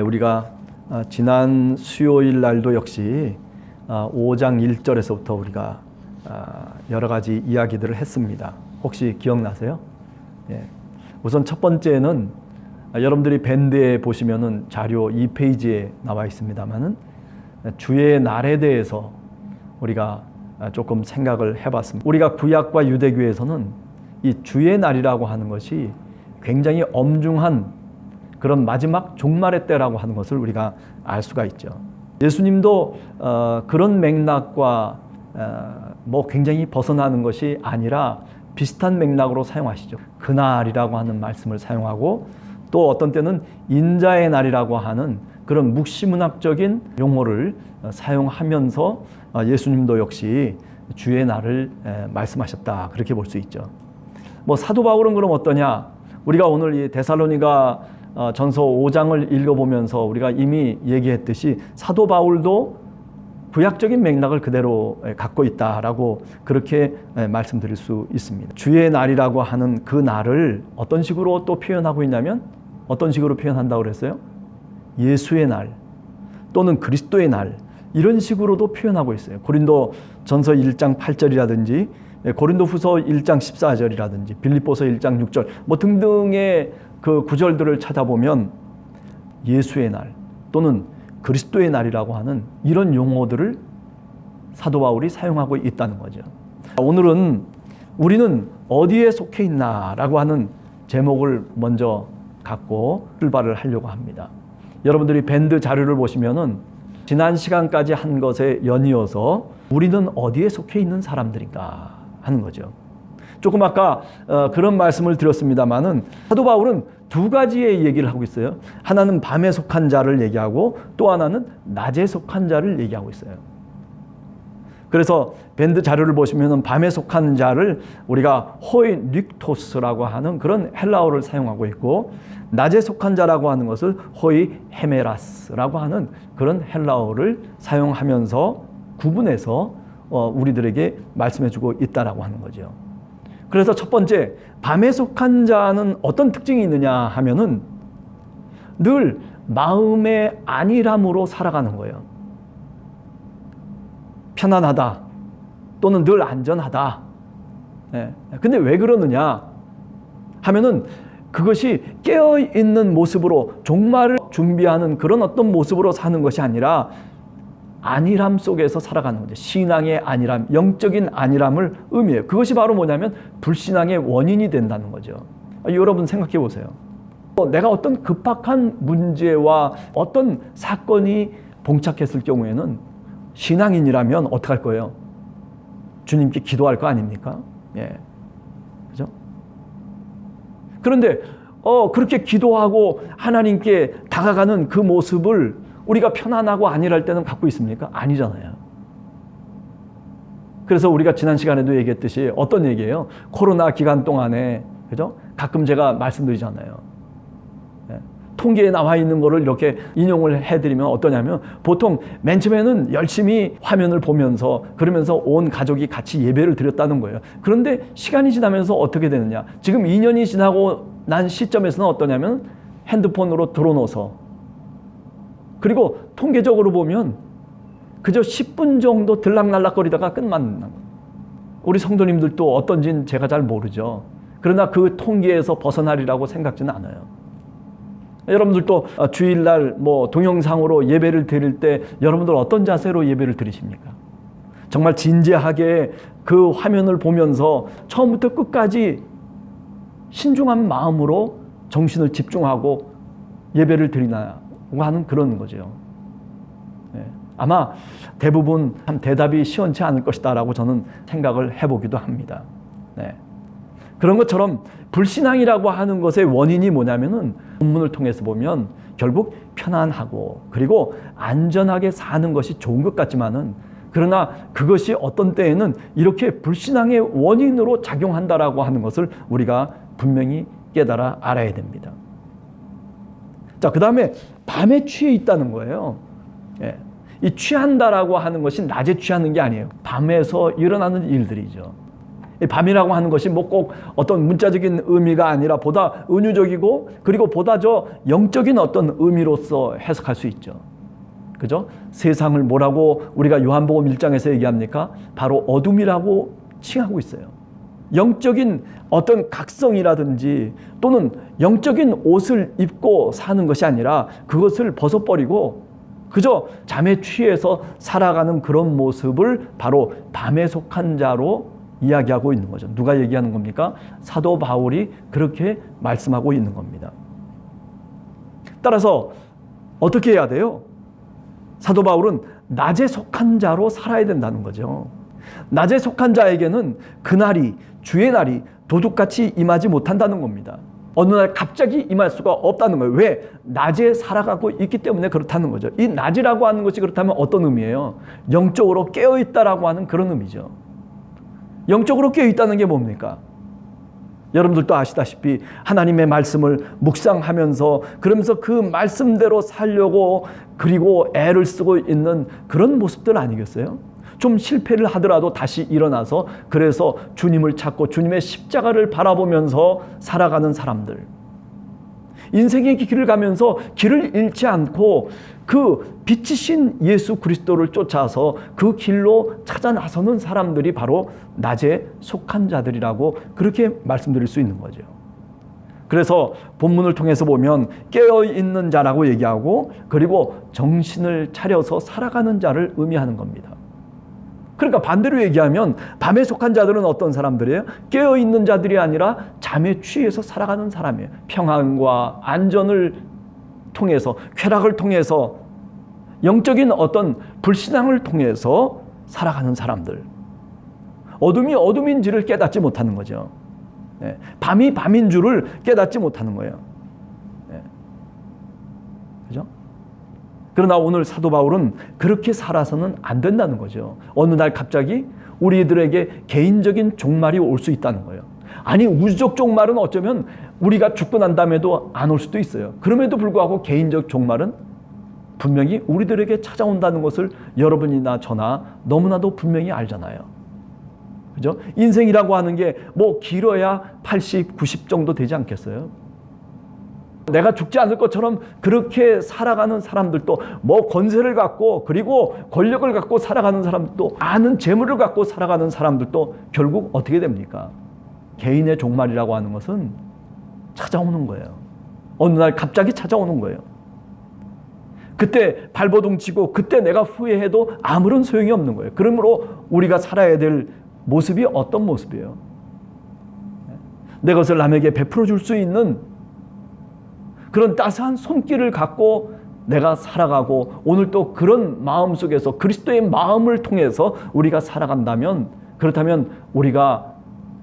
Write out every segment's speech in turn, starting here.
우리가 지난 수요일 날도 역시 5장 1절에서부터 우리가 여러 가지 이야기들을 했습니다. 혹시 기억나세요? 우선 첫 번째는 여러분들이 밴드에 보시면은 자료 2페이지에 나와 있습니다만은 주의 날에 대해서 우리가 조금 생각을 해봤습니다. 우리가 구약과 유대교에서는 이 주의 날이라고 하는 것이 굉장히 엄중한 그런 마지막 종말의 때라고 하는 것을 우리가 알 수가 있죠. 예수님도 그런 맥락과 굉장히 벗어나는 것이 아니라 비슷한 맥락으로 사용하시죠. 그날이라고 하는 말씀을 사용하고 또 어떤 때는 인자의 날이라고 하는 그런 묵시문학적인 용어를 사용하면서 예수님도 역시 주의 날을 말씀하셨다, 그렇게 볼 수 있죠. 사도 바울은 그럼 어떠냐? 우리가 오늘 이 데살로니가 전서 5장을 읽어보면서 우리가 이미 얘기했듯이 사도 바울도 구약적인 맥락을 그대로 갖고 있다라고 그렇게 말씀드릴 수 있습니다. 주의 날이라고 하는 그 날을 어떤 식으로 또 표현하고 있냐면, 어떤 식으로 표현한다고 그랬어요? 예수의 날 또는 그리스도의 날, 이런 식으로도 표현하고 있어요. 고린도 전서 1장 8절이라든지 고린도 후서 1장 14절이라든지 빌립보서 1장 6절 등등의 그 구절들을 찾아보면 예수의 날 또는 그리스도의 날이라고 하는 이런 용어들을 사도 바울이 사용하고 있다는 거죠. 오늘은 우리는 어디에 속해 있나라고 하는 제목을 먼저 갖고 출발을 하려고 합니다. 여러분들이 밴드 자료를 보시면은 지난 시간까지 한 것에 연이어서 우리는 어디에 속해 있는 사람들인가 하는 거죠. 조금 아까 그런 말씀을 드렸습니다마는 사도 바울은 두 가지의 얘기를 하고 있어요. 하나는 밤에 속한 자를 얘기하고 또 하나는 낮에 속한 자를 얘기하고 있어요. 그래서 밴드 자료를 보시면 밤에 속한 자를 우리가 호이 닉토스라고 하는 그런 헬라어를 사용하고 있고, 낮에 속한 자라고 하는 것을 호이 헤메라스라고 하는 그런 헬라어를 사용하면서 구분해서 우리들에게 말씀해주고 있다라고 하는 거죠. 그래서 첫 번째, 밤에 속한 자는 어떤 특징이 있느냐 하면은 늘 마음의 안일함으로 살아가는 거예요. 편안하다 또는 늘 안전하다. 근데 왜 그러느냐 하면은 그것이 깨어있는 모습으로 종말을 준비하는 그런 어떤 모습으로 사는 것이 아니라 안일함 속에서 살아가는 거죠. 신앙의 안일함, 영적인 안일함을 의미해요. 그것이 바로 뭐냐면 불신앙의 원인이 된다는 거죠. 여러분 생각해 보세요. 내가 어떤 급박한 문제와 어떤 사건이 봉착했을 경우에는 신앙인이라면 어떻게 할 거예요? 주님께 기도할 거 아닙니까? 그죠? 그런데 그렇게 기도하고 하나님께 다가가는 그 모습을 우리가 편안하고 안일할 때는 갖고 있습니까? 아니잖아요. 그래서 우리가 지난 시간에도 얘기했듯이 어떤 얘기예요? 코로나 기간 동안에, 그죠? 가끔 제가 말씀드리잖아요. 통계에 나와 있는 거를 이렇게 인용을 해드리면 어떠냐면, 보통 맨 처음에는 열심히 화면을 보면서 그러면서 온 가족이 같이 예배를 드렸다는 거예요. 그런데 시간이 지나면서 어떻게 되느냐? 지금 2년이 지나고 난 시점에서는 어떠냐면 핸드폰으로 들어놓아서, 그리고 통계적으로 보면 그저 10분 정도 들락날락거리다가 끝만. 우리 성도님들도 어떤지는 제가 잘 모르죠. 그러나 그 통계에서 벗어나리라고 생각지는 않아요. 여러분들도 주일날 동영상으로 예배를 드릴 때 여러분들 어떤 자세로 예배를 드리십니까? 정말 진지하게 그 화면을 보면서 처음부터 끝까지 신중한 마음으로 정신을 집중하고 예배를 드리나 하는 그런 거죠. 아마 대부분 참 대답이 시원치 않을 것이다라고 저는 생각을 해보기도 합니다. 그런 것처럼 불신앙이라고 하는 것의 원인이 뭐냐면은 본문을 통해서 보면 결국 편안하고 그리고 안전하게 사는 것이 좋은 것 같지만은, 그러나 그것이 어떤 때에는 이렇게 불신앙의 원인으로 작용한다라고 하는 것을 우리가 분명히 깨달아 알아야 됩니다. 자, 그 다음에 밤에 취해 있다는 거예요. 이 취한다라고 하는 것이 낮에 취하는 게 아니에요. 밤에서 일어나는 일들이죠. 이 밤이라고 하는 것이 뭐 꼭 어떤 문자적인 의미가 아니라 보다 은유적이고 그리고 보다 저 영적인 어떤 의미로서 해석할 수 있죠. 그죠? 세상을 뭐라고 우리가 요한복음 1장에서 얘기합니까? 바로 어둠이라고 칭하고 있어요. 영적인 어떤 각성이라든지 또는 영적인 옷을 입고 사는 것이 아니라 그것을 벗어버리고 그저 잠에 취해서 살아가는 그런 모습을 바로 밤에 속한 자로 이야기하고 있는 거죠. 누가 얘기하는 겁니까? 사도 바울이 그렇게 말씀하고 있는 겁니다. 따라서 어떻게 해야 돼요? 사도 바울은 낮에 속한 자로 살아야 된다는 거죠. 낮에 속한 자에게는 그날이 주의 날이 도둑같이 임하지 못한다는 겁니다. 어느 날 갑자기 임할 수가 없다는 거예요. 왜? 낮에 살아가고 있기 때문에 그렇다는 거죠. 이 낮이라고 하는 것이 그렇다면 어떤 의미예요? 영적으로 깨어있다라고 하는 그런 의미죠. 영적으로 깨어있다는 게 뭡니까? 여러분들도 아시다시피 하나님의 말씀을 묵상하면서 그러면서 그 말씀대로 살려고 그리고 애를 쓰고 있는 그런 모습들 아니겠어요? 좀 실패를 하더라도 다시 일어나서 그래서 주님을 찾고 주님의 십자가를 바라보면서 살아가는 사람들. 인생의 길을 가면서 길을 잃지 않고 그 빛이신 예수 그리스도를 쫓아서 그 길로 찾아 나서는 사람들이 바로 낮에 속한 자들이라고 그렇게 말씀드릴 수 있는 거죠. 그래서 본문을 통해서 보면 깨어있는 자라고 얘기하고 그리고 정신을 차려서 살아가는 자를 의미하는 겁니다. 그러니까 반대로 얘기하면 밤에 속한 자들은 어떤 사람들이에요? 깨어있는 자들이 아니라 잠에 취해서 살아가는 사람이에요. 평안과 안전을 통해서 쾌락을 통해서 영적인 어떤 불신앙을 통해서 살아가는 사람들. 어둠이 어둠인지를 깨닫지 못하는 거죠. 밤이 밤인 줄을 깨닫지 못하는 거예요. 그죠? 그러나 오늘 사도 바울은 그렇게 살아서는 안 된다는 거죠. 어느 날 갑자기 우리들에게 개인적인 종말이 올 수 있다는 거예요. 아니 우주적 종말은 어쩌면 우리가 죽고 난 다음에도 안 올 수도 있어요. 그럼에도 불구하고 개인적 종말은 분명히 우리들에게 찾아온다는 것을 여러분이나 저나 너무나도 분명히 알잖아요. 그죠? 인생이라고 하는 게 뭐 길어야 80, 90 정도 되지 않겠어요? 내가 죽지 않을 것처럼 그렇게 살아가는 사람들도 뭐 권세를 갖고 그리고 권력을 갖고 살아가는 사람들도 많은 재물을 갖고 살아가는 사람들도 결국 어떻게 됩니까? 개인의 종말이라고 하는 것은 찾아오는 거예요. 어느 날 갑자기 찾아오는 거예요. 그때 발버둥 치고 그때 내가 후회해도 아무런 소용이 없는 거예요. 그러므로 우리가 살아야 될 모습이 어떤 모습이에요? 내 것을 남에게 베풀어 줄 수 있는 그런 따스한 손길을 갖고 내가 살아가고 오늘 또 그런 마음 속에서 그리스도의 마음을 통해서 우리가 살아간다면 그렇다면 우리가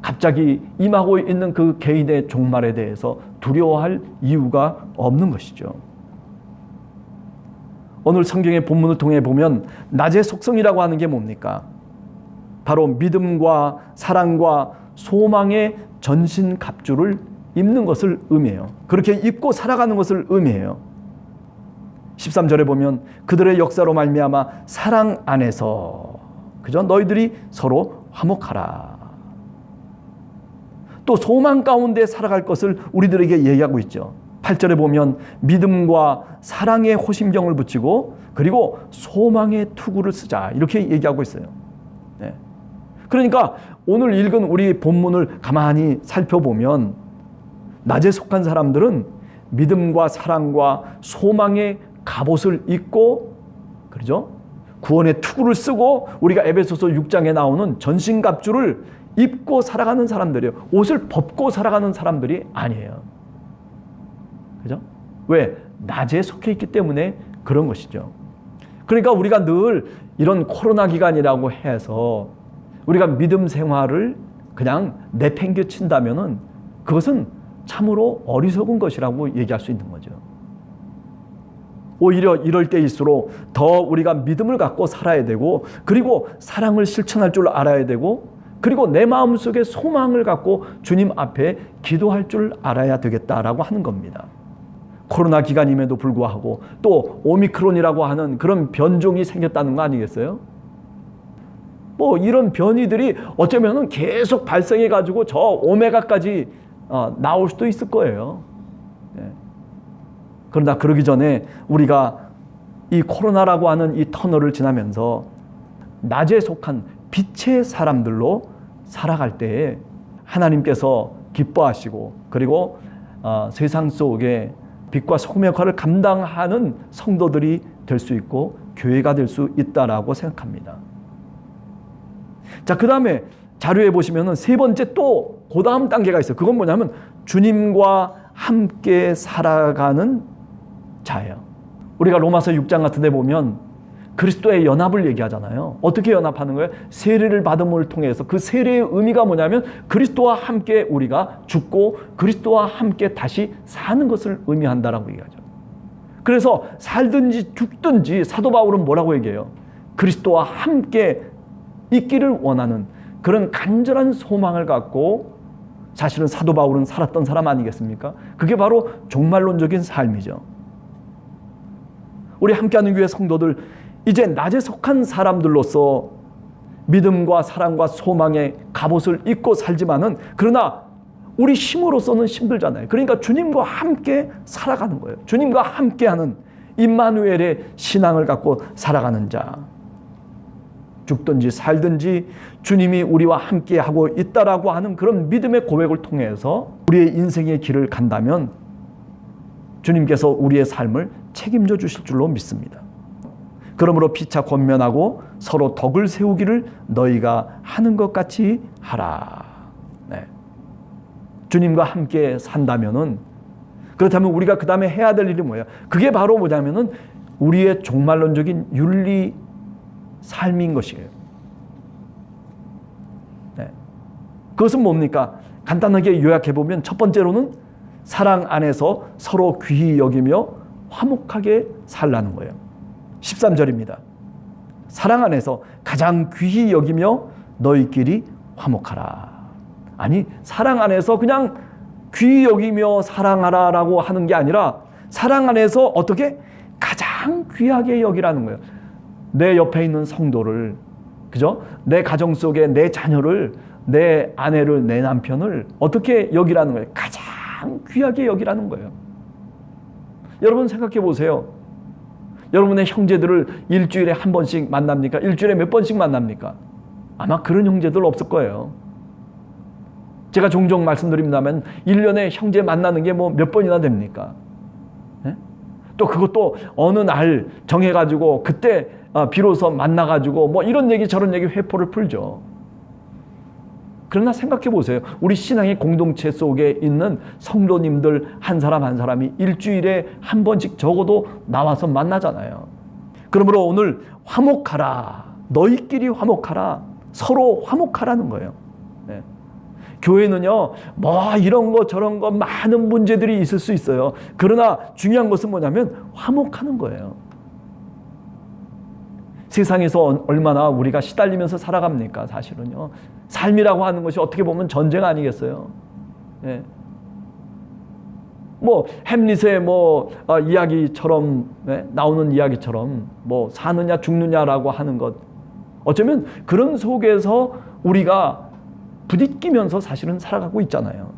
갑자기 임하고 있는 그 개인의 종말에 대해서 두려워할 이유가 없는 것이죠. 오늘 성경의 본문을 통해 보면 낮의 속성이라고 하는 게 뭡니까? 바로 믿음과 사랑과 소망의 전신갑주를 입는 것을 의미해요. 그렇게 입고 살아가는 것을 의미해요. 13절에 보면 그들의 역사로 말미암아 사랑 안에서 그죠? 너희들이 서로 화목하라. 또 소망 가운데 살아갈 것을 우리들에게 얘기하고 있죠. 8절에 보면 믿음과 사랑의 호심경을 붙이고 그리고 소망의 투구를 쓰자 이렇게 얘기하고 있어요. 네. 그러니까 오늘 읽은 우리 본문을 가만히 살펴보면 낮에 속한 사람들은 믿음과 사랑과 소망의 갑옷을 입고 그러죠? 구원의 투구를 쓰고 우리가 에베소서 6장에 나오는 전신갑주를 입고 살아가는 사람들이에요. 옷을 벗고 살아가는 사람들이 아니에요. 그죠? 왜? 낮에 속해 있기 때문에 그런 것이죠. 그러니까 우리가 늘 이런 코로나 기간이라고 해서 우리가 믿음 생활을 그냥 내팽개친다면은 그것은 참으로 어리석은 것이라고 얘기할 수 있는 거죠. 오히려 이럴 때일수록 더 우리가 믿음을 갖고 살아야 되고 그리고 사랑을 실천할 줄 알아야 되고 그리고 내 마음속에 소망을 갖고 주님 앞에 기도할 줄 알아야 되겠다라고 하는 겁니다. 코로나 기간임에도 불구하고 또 오미크론이라고 하는 그런 변종이 생겼다는 거 아니겠어요? 뭐 이런 변이들이 어쩌면은 계속 발생해가지고 저 오메가까지 나올 수도 있을 거예요. 예. 그러나 그러기 전에 우리가 이 코로나라고 하는 이 터널을 지나면서 낮에 속한 빛의 사람들로 살아갈 때에 하나님께서 기뻐하시고 그리고 세상 속에 빛과 소금의 역할을 감당하는 성도들이 될 수 있고 교회가 될 수 있다라고 생각합니다. 자, 그 다음에 자료에 보시면은 세 번째 또 그 다음 단계가 있어요. 그건 뭐냐면 주님과 함께 살아가는 자예요. 우리가 로마서 6장 같은 데 보면 그리스도의 연합을 얘기하잖아요. 어떻게 연합하는 거예요? 세례를 받음을 통해서 그 세례의 의미가 뭐냐면 그리스도와 함께 우리가 죽고 그리스도와 함께 다시 사는 것을 의미한다라고 얘기하죠. 그래서 살든지 죽든지 사도 바울은 뭐라고 얘기해요? 그리스도와 함께 있기를 원하는 그런 간절한 소망을 갖고 사실은 사도 바울은 살았던 사람 아니겠습니까? 그게 바로 종말론적인 삶이죠. 우리 함께하는 교회 성도들, 이제 낮에 속한 사람들로서 믿음과 사랑과 소망의 갑옷을 입고 살지만은 그러나 우리 힘으로서는 힘들잖아요. 그러니까 주님과 함께 살아가는 거예요. 주님과 함께하는 임마누엘의 신앙을 갖고 살아가는 자. 죽든지 살든지 주님이 우리와 함께하고 있다라고 하는 그런 믿음의 고백을 통해서 우리의 인생의 길을 간다면 주님께서 우리의 삶을 책임져 주실 줄로 믿습니다. 그러므로 피차 권면하고 서로 덕을 세우기를 너희가 하는 것 같이 하라. 네. 주님과 함께 산다면은 그렇다면 우리가 그 다음에 해야 될 일이 뭐예요? 그게 바로 뭐냐면은 우리의 종말론적인 윤리 삶인 것이에요. 네. 그것은 뭡니까? 간단하게 요약해보면 첫 번째로는 사랑 안에서 서로 귀히 여기며 화목하게 살라는 거예요. 13절입니다. 사랑 안에서 가장 귀히 여기며 너희끼리 화목하라. 아니, 사랑 안에서 그냥 귀히 여기며 사랑하라라고 하는 게 아니라 사랑 안에서 어떻게 가장 귀하게 여기라는 거예요. 내 옆에 있는 성도를, 그죠? 내 가정 속에 내 자녀를, 내 아내를, 내 남편을 어떻게 여기라는 거예요? 가장 귀하게 여기라는 거예요. 여러분 생각해 보세요. 여러분의 형제들을 일주일에 한 번씩 만납니까? 일주일에 몇 번씩 만납니까? 아마 그런 형제들 없을 거예요. 제가 종종 말씀드립니다만 1년에 형제 만나는 게 뭐 몇 번이나 됩니까? 네? 또 그것도 어느 날 정해가지고 그때 비로소 만나가지고 뭐 이런 얘기 저런 얘기 회포를 풀죠. 그러나 생각해 보세요. 우리 신앙의 공동체 속에 있는 성도님들 한 사람 한 사람이 일주일에 한 번씩 적어도 나와서 만나잖아요. 그러므로 오늘 화목하라. 너희끼리 화목하라. 서로 화목하라는 거예요. 네. 교회는요, 뭐 이런 거 저런 거 많은 문제들이 있을 수 있어요. 그러나 중요한 것은 뭐냐면 화목하는 거예요. 세상에서 얼마나 우리가 시달리면서 살아갑니까? 사실은요. 삶이라고 하는 것이 어떻게 보면 전쟁 아니겠어요? 예. 뭐 햄릿의 이야기처럼 나오는 이야기처럼 뭐 사느냐 죽느냐라고 하는 것, 어쩌면 그런 속에서 우리가 부딪히면서 사실은 살아가고 있잖아요.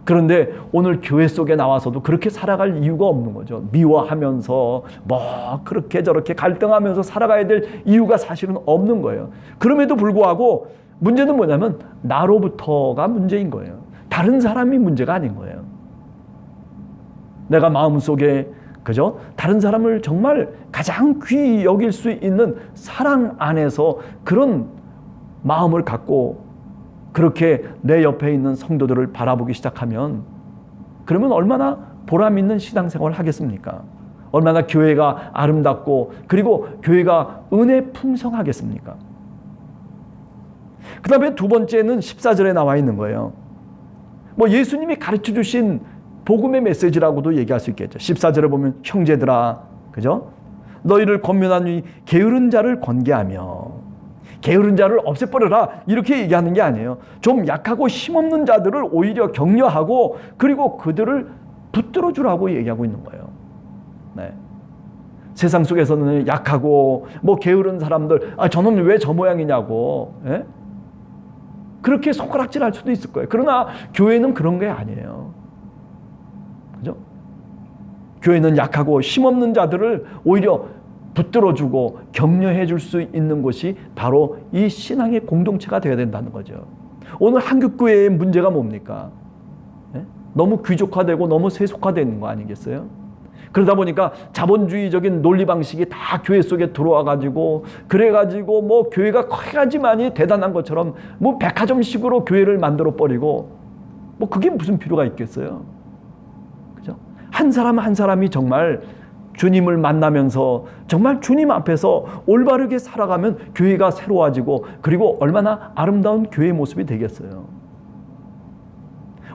그런데 오늘 교회 속에 나와서도 그렇게 살아갈 이유가 없는 거죠. 미워하면서 뭐 그렇게 저렇게 갈등하면서 살아가야 될 이유가 사실은 없는 거예요. 그럼에도 불구하고 문제는 뭐냐면 나로부터가 문제인 거예요. 다른 사람이 문제가 아닌 거예요. 내가 마음속에 그죠? 다른 사람을 정말 가장 귀히 여길 수 있는 사랑 안에서 그런 마음을 갖고 그렇게 내 옆에 있는 성도들을 바라보기 시작하면 그러면 얼마나 보람 있는 신앙생활을 하겠습니까? 얼마나 교회가 아름답고 그리고 교회가 은혜 풍성하겠습니까? 그 다음에 두 번째는 14절에 나와 있는 거예요. 뭐 예수님이 가르쳐 주신 복음의 메시지라고도 얘기할 수 있겠죠. 14절에 보면 형제들아, 그죠? 너희를 권면하니 게으른 자를 권계하며 게으른 자를 없애버려라 이렇게 얘기하는 게 아니에요. 좀 약하고 힘없는 자들을 오히려 격려하고 그리고 그들을 붙들어 주라고 얘기하고 있는 거예요. 네. 세상 속에서는 약하고 뭐 게으른 사람들, 저놈이 왜 저 모양이냐고, 예? 그렇게 손가락질할 수도 있을 거예요. 그러나 교회는 그런 게 아니에요. 그죠? 교회는 약하고 힘없는 자들을 오히려 붙들어주고 격려해 줄 수 있는 곳이 바로 이 신앙의 공동체가 되어야 된다는 거죠. 오늘 한국교회의 문제가 뭡니까? 예? 너무 귀족화되고 너무 세속화되는 거 아니겠어요? 그러다 보니까 자본주의적인 논리 방식이 다 교회 속에 들어와 가지고, 그래가지고 뭐 교회가 커야지만이 대단한 것처럼 뭐 백화점식으로 교회를 만들어 버리고, 뭐 그게 무슨 필요가 있겠어요? 그죠? 한 사람 한 사람이 정말 주님을 만나면서 정말 주님 앞에서 올바르게 살아가면 교회가 새로워지고, 그리고 얼마나 아름다운 교회의 모습이 되겠어요.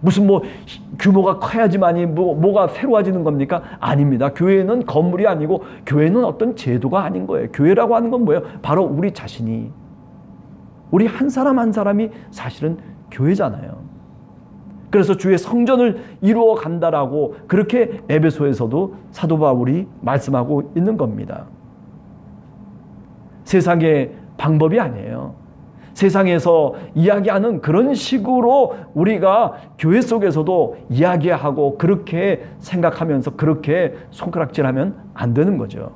무슨 뭐 규모가 커야지만이 뭐가 새로워지는 겁니까? 아닙니다. 교회는 건물이 아니고 교회는 어떤 제도가 아닌 거예요. 교회라고 하는 건 뭐예요? 바로 우리 자신이, 우리 한 사람 한 사람이 사실은 교회잖아요. 그래서 주의 성전을 이루어 간다라고 그렇게 에베소에서도 사도 바울이 말씀하고 있는 겁니다. 세상의 방법이 아니에요. 세상에서 이야기하는 그런 식으로 우리가 교회 속에서도 이야기하고 그렇게 생각하면서 그렇게 손가락질하면 안 되는 거죠.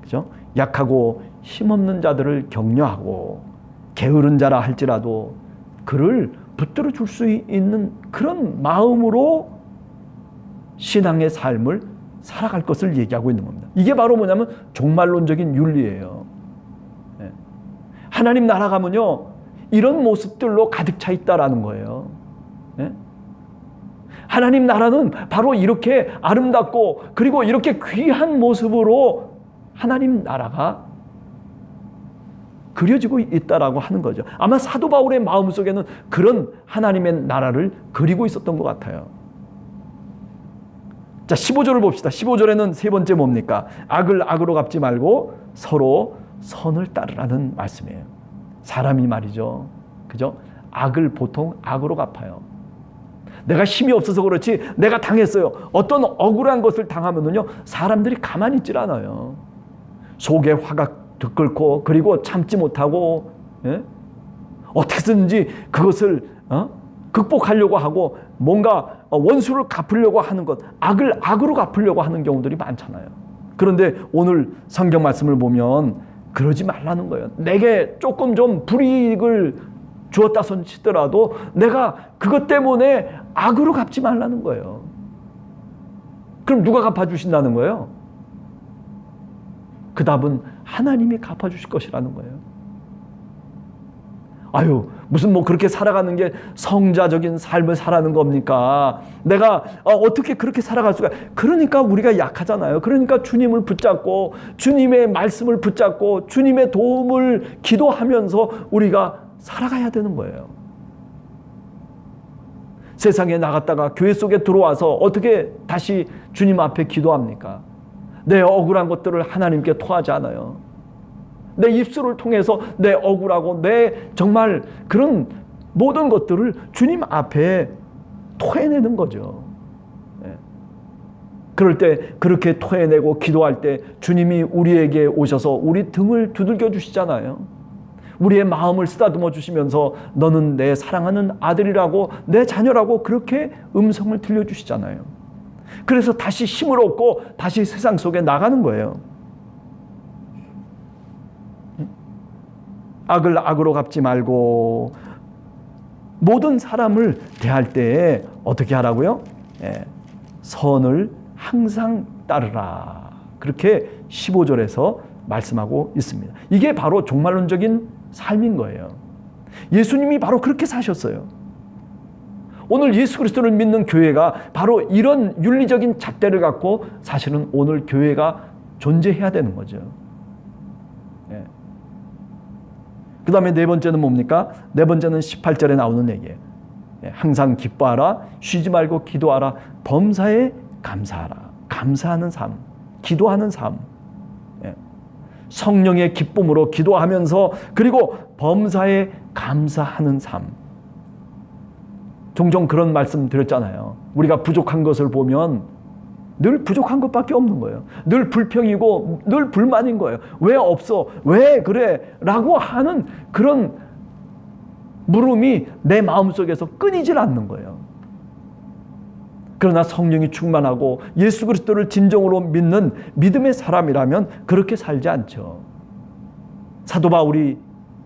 그죠? 약하고 힘없는 자들을 격려하고 게으른 자라 할지라도 그를 붙들어 줄 수 있는 그런 마음으로 신앙의 삶을 살아갈 것을 얘기하고 있는 겁니다. 이게 바로 뭐냐면 종말론적인 윤리예요. 하나님 나라 가면요, 이런 모습들로 가득 차 있다라는 거예요. 하나님 나라는 바로 이렇게 아름답고 그리고 이렇게 귀한 모습으로 하나님 나라가 그려지고 있다라고 하는 거죠. 아마 사도 바울의 마음속에는 그런 하나님의 나라를 그리고 있었던 것 같아요. 자, 15절을 봅시다. 15절에는 세 번째 뭡니까? 악을 악으로 갚지 말고 서로 선을 따르라는 말씀이에요. 사람이 말이죠. 그죠? 악을 보통 악으로 갚아요. 내가 힘이 없어서 그렇지 내가 당했어요. 어떤 억울한 것을 당하면은요, 사람들이 가만히 있질 않아요. 속에 화가 들끓고 그리고 참지 못하고, 예? 어떻게든지 그것을 극복하려고 하고 뭔가 원수를 갚으려고 하는 것, 악을 악으로 갚으려고 하는 경우들이 많잖아요. 그런데 오늘 성경 말씀을 보면 그러지 말라는 거예요. 내게 조금 좀 불이익을 주었다 손치더라도 내가 그것 때문에 악으로 갚지 말라는 거예요. 그럼 누가 갚아주신다는 거예요? 그 답은 하나님이 갚아주실 것이라는 거예요. 아유, 무슨 뭐 그렇게 살아가는 게 성자적인 삶을 살아가는 겁니까? 내가 어떻게 그렇게 살아갈 수가? 그러니까 우리가 약하잖아요. 그러니까 주님을 붙잡고 주님의 말씀을 붙잡고 주님의 도움을 기도하면서 우리가 살아가야 되는 거예요. 세상에 나갔다가 교회 속에 들어와서 어떻게 다시 주님 앞에 기도합니까? 내 억울한 것들을 하나님께 토하지 않아요. 내 입술을 통해서 내 억울하고 내 정말 그런 모든 것들을 주님 앞에 토해내는 거죠. 그럴 때 그렇게 토해내고 기도할 때 주님이 우리에게 오셔서 우리 등을 두들겨 주시잖아요. 우리의 마음을 쓰다듬어 주시면서 너는 내 사랑하는 아들이라고 내 자녀라고 그렇게 음성을 들려주시잖아요. 그래서 다시 힘을 얻고 다시 세상 속에 나가는 거예요. 악을 악으로 갚지 말고 모든 사람을 대할 때 어떻게 하라고요? 선을 항상 따르라. 그렇게 15절에서 말씀하고 있습니다. 이게 바로 종말론적인 삶인 거예요. 예수님이 바로 그렇게 사셨어요. 오늘 예수 그리스도를 믿는 교회가 바로 이런 윤리적인 잣대를 갖고 사실은 오늘 교회가 존재해야 되는 거죠. 그 다음에 네 번째는 뭡니까? 네 번째는 18절에 나오는 얘기예요. 항상 기뻐하라, 쉬지 말고 기도하라, 범사에 감사하라. 감사하는 삶, 기도하는 삶. 성령의 기쁨으로 기도하면서 그리고 범사에 감사하는 삶. 종종 그런 말씀 드렸잖아요. 우리가 부족한 것을 보면 늘 부족한 것밖에 없는 거예요. 늘 불평이고 늘 불만인 거예요. 왜 없어? 왜 그래? 라고 하는 그런 물음이 내 마음속에서 끊이질 않는 거예요. 그러나 성령이 충만하고 예수 그리스도를 진정으로 믿는 믿음의 사람이라면 그렇게 살지 않죠. 사도 바울이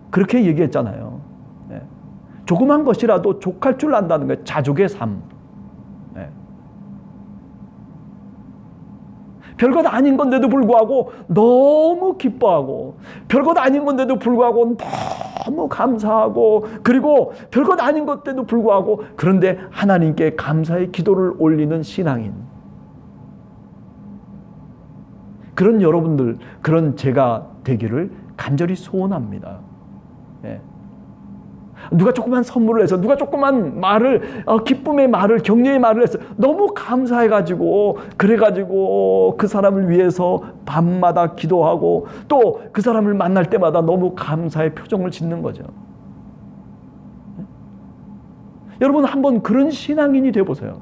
그렇게 얘기했잖아요. 조그만 것이라도 족할 줄 안다는 거예요. 자족의 삶. 별것 아닌 건데도 불구하고 너무 기뻐하고, 별것 아닌 건데도 불구하고 너무 감사하고, 그리고 별것 아닌 것에도 불구하고 그런데 하나님께 감사의 기도를 올리는 신앙인, 그런 여러분들, 그런 제가 되기를 간절히 소원합니다. 누가 조그만 선물을 해서, 누가 조그만 말을, 기쁨의 말을, 격려의 말을 해서 너무 감사해가지고, 그래가지고 그 사람을 위해서 밤마다 기도하고 또 그 사람을 만날 때마다 너무 감사의 표정을 짓는 거죠. 여러분, 한번 그런 신앙인이 되어보세요.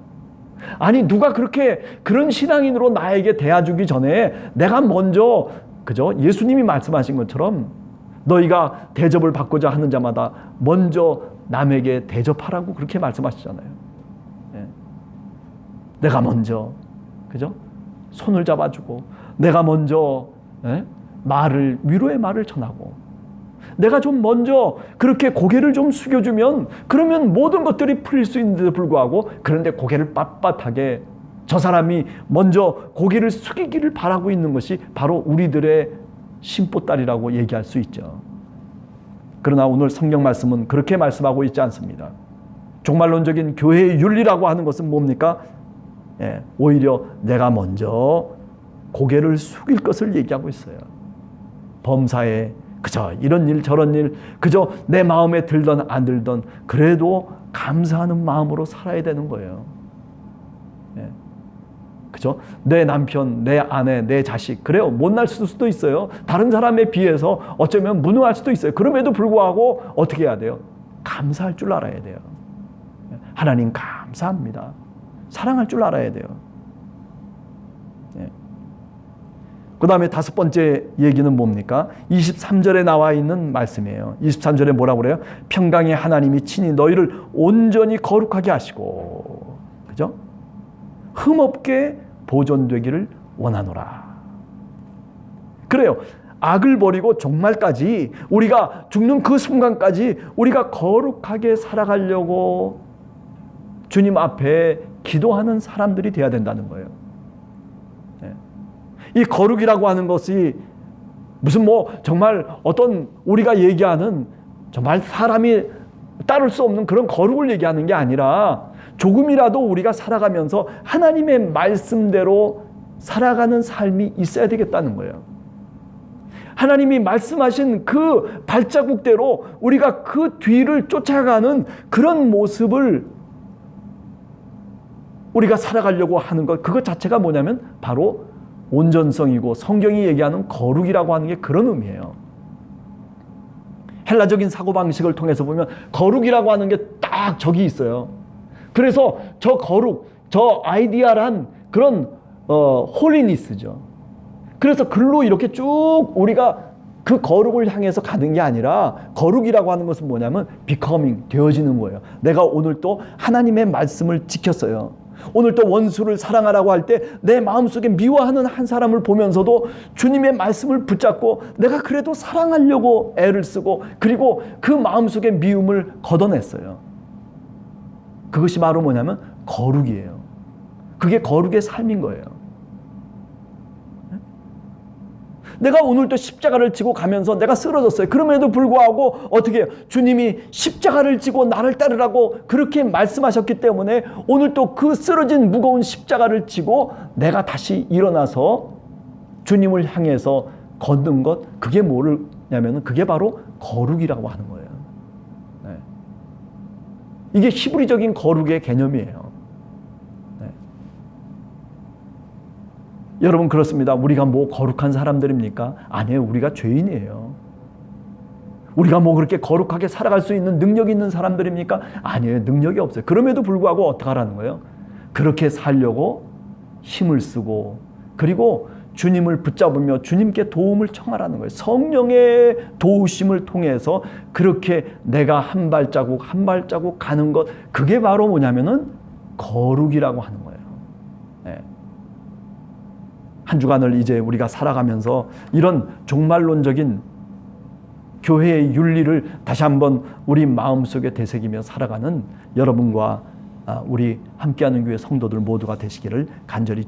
아니, 누가 그렇게 그런 신앙인으로 나에게 대해주기 전에 내가 먼저, 그죠? 예수님이 말씀하신 것처럼 너희가 대접을 받고자 하는 자마다 먼저 남에게 대접하라고 그렇게 말씀하시잖아요. 내가 먼저, 그죠? 손을 잡아주고, 내가 먼저 위로의 말을 전하고, 내가 좀 먼저 그렇게 고개를 좀 숙여주면, 그러면 모든 것들이 풀릴 수 있는데도 불구하고, 그런데 고개를 빳빳하게, 저 사람이 먼저 고개를 숙이기를 바라고 있는 것이 바로 우리들의 심보딸이라고 얘기할 수 있죠. 그러나 오늘 성경 말씀은 그렇게 말씀하고 있지 않습니다. 종말론적인 교회의 윤리라고 하는 것은 뭡니까? 오히려 내가 먼저 고개를 숙일 것을 얘기하고 있어요. 범사에 그저 이런 일 저런 일, 그저 내 마음에 들던 안 들던 그래도 감사하는 마음으로 살아야 되는 거예요. 그죠? 내 남편, 내 아내, 내 자식, 그래요. 못날 수도 있어요. 다른 사람에 비해서 어쩌면 무능할 수도 있어요. 그럼에도 불구하고 어떻게 해야 돼요? 감사할 줄 알아야 돼요. 하나님 감사합니다. 사랑할 줄 알아야 돼요. 그 다음에 다섯 번째 얘기는 뭡니까? 23절에 나와 있는 말씀이에요. 23절에 뭐라고 그래요? 평강의 하나님이 친히 너희를 온전히 거룩하게 하시고, 그죠? 흠없게 보존되기를 원하노라. 그래요. 악을 버리고 종말까지, 우리가 죽는 그 순간까지 우리가 거룩하게 살아가려고 주님 앞에 기도하는 사람들이 되어야 된다는 거예요. 이 거룩이라고 하는 것이 무슨 정말 어떤 우리가 얘기하는 정말 사람이 따를 수 없는 그런 거룩을 얘기하는 게 아니라, 조금이라도 우리가 살아가면서 하나님의 말씀대로 살아가는 삶이 있어야 되겠다는 거예요. 하나님이 말씀하신 그 발자국대로 우리가 그 뒤를 쫓아가는 그런 모습을 우리가 살아가려고 하는 것, 그것 자체가 뭐냐면 바로 온전성이고 성경이 얘기하는 거룩이라고 하는 게 그런 의미예요. 헬라적인 사고방식을 통해서 보면 거룩이라고 하는 게 딱 저기 있어요. 그래서 저 거룩, 저 아이디얼한 그런 홀리니스죠. 그래서 글로 이렇게 쭉 우리가 그 거룩을 향해서 가는 게 아니라, 거룩이라고 하는 것은 뭐냐면 becoming, 되어지는 거예요. 내가 오늘 또 하나님의 말씀을 지켰어요. 오늘 또 원수를 사랑하라고 할 때 내 마음속에 미워하는 한 사람을 보면서도 주님의 말씀을 붙잡고 내가 그래도 사랑하려고 애를 쓰고, 그리고 그 마음속의 미움을 걷어냈어요. 그것이 바로 뭐냐면 거룩이에요. 그게 거룩의 삶인 거예요. 내가 오늘 또 십자가를 지고 가면서 내가 쓰러졌어요. 그럼에도 불구하고 어떻게 해요? 주님이 십자가를 지고 나를 따르라고 그렇게 말씀하셨기 때문에 오늘 또 그 쓰러진 무거운 십자가를 지고 내가 다시 일어나서 주님을 향해서 걷는 것, 그게 뭐냐면 그게 바로 거룩이라고 하는 거예요. 이게 히브리적인 거룩의 개념이에요. 여러분, 그렇습니다. 우리가 거룩한 사람들입니까? 아니에요. 우리가 죄인이에요. 우리가 그렇게 거룩하게 살아갈 수 있는 능력이 있는 사람들입니까? 아니에요. 능력이 없어요. 그럼에도 불구하고 어떻게 하라는 거예요? 그렇게 살려고 힘을 쓰고 그리고 주님을 붙잡으며 주님께 도움을 청하라는 거예요. 성령의 도우심을 통해서 그렇게 내가 한 발자국 한 발자국 가는 것, 그게 바로 뭐냐면은 거룩이라고 하는 거예요. 네. 한 주간을 이제 우리가 살아가면서 이런 종말론적인 교회의 윤리를 다시 한번 우리 마음속에 되새기며 살아가는 여러분과 우리 함께하는 교회 성도들 모두가 되시기를 간절히